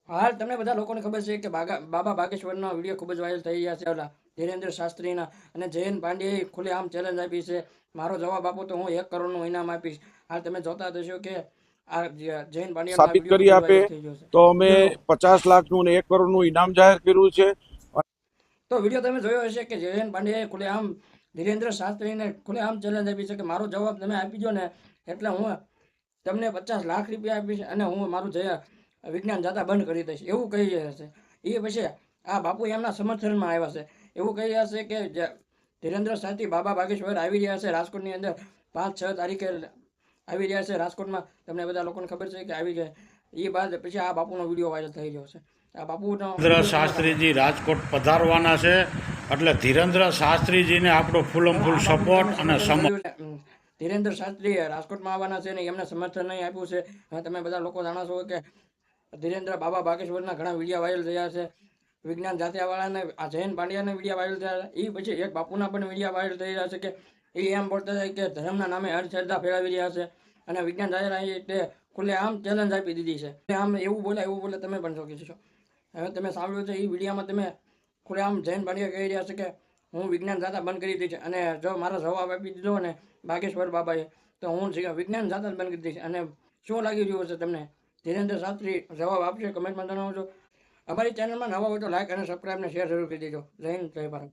હાલ તમને બધા લોકોને ખબર છે કે બાબા બાગેશ્વરના વિડીયો ખૂબ જ વાયરલ થઈ ગયા છે. ઓલા ધીરેન્દ્ર શાસ્ત્રીના અને જયંત પાંડ્યાએ ખુલ્લેઆમ ચેલેન્જ આપી છે. મારો જવાબ આપો તો હું 1 કરોડનું ઇનામ આપીશ. હાલ તમે જોતા હશો કે આ જયંત પાંડ્યાનો આ સાબિત વિડીયો કરી ખૂબ જ આપે વાયરલ થઈ ગયો છે. તો અમે જો 50 લાખનું ને 1 કરોડનું ઇનામ જાહેર કર્યું છે. તો વિડીયો તમે જોયો હશે કે જયંત પાંડ્યાએ ખુલ્લેઆમ ધીરેન્દ્ર શાસ્ત્રીને ખુલ્લેઆમ ચેલેન્જ આપી છે કે મારો જવાબ તમે આપી દો ને એટલે હું તમને 50 લાખ રૂપિયા આપીશ અને હું મારું વિજ્ઞાન જાતા બંધ કરી દઈશ, એવું કહી રહ્યા છે. એ પછી આ બાપુ એમના સમર્થનમાં આવ્યા છે. એવું કહી રહ્યા છે કે ધીરેન્દ્ર શાસ્ત્રી બાબા બાગેશ્વર આવી રહ્યા છે રાજકોટની અંદર 5-6 તારીખે આવી રહ્યા છે રાજકોટમાં. તમને બધા લોકોને ખબર છે કે આવી ગયા. એ બાદ પછી આ બાપુનો વિડીયો વાયરલ થઈ રહ્યો છે. આ બાપુનો ધીરેન્દ્ર શાસ્ત્રીજી રાજકોટ પધારવાના છે, એટલે ધીરેન્દ્ર શાસ્ત્રીજીને આપણો ફૂલમ ફૂલ સપોર્ટ અને ધીરેન્દ્ર શાસ્ત્રી રાજકોટમાં આવવાના છે ને એમને સમર્થન નહીં આપ્યું છે. તમે બધા લોકો જાણો છો કે ધીરેન્દ્ર બાબા બાગેશ્વરના ઘણા વિડીયો વાયરલ થયા છે. વિજ્ઞાન જાતિયાવાળાને આ જયંત પાંડ્યાના વિડીયો વાયરલ થયા. એ પછી એક બાપુના પણ વિડીયો વાયરલ થઈ રહ્યા છે કે એ એમ બોલતા થાય કે ધર્મના નામે અંધશ્રદ્ધા ફેલાવી રહ્યા છે અને વિજ્ઞાન જાતિયા તે ખુલ્લેઆમ ચેલેન્જ આપી દીધી છે. આમ એવું બોલે તમે પણ શોખી છો. હવે તમે સાંભળ્યું છે એ વિડીયોમાં તમે ખુલ્લેઆમ જયંત પાંડ્યા કહી રહ્યા છે કે હું વિજ્ઞાન જાતા બંધ કરી દઈશ અને જો મારો જવાબ આપી દીધો ને બાગેશ્વર બાબાએ તો હું વિજ્ઞાન જાતા બંધ કરી દઈશ. અને શું લાગી રહ્યું છે તમને? ધીરેન્દ્ર શાસ્ત્રી જવાબ આપશે? કમેન્ટમાં જણાવજો. અમારી ચેનલમાં નવા હોય તો લાઈક અને સબસ્ક્રાઈબ અને શેર જરૂર કરી દેજો. જય હિન્દ, જય ભારત.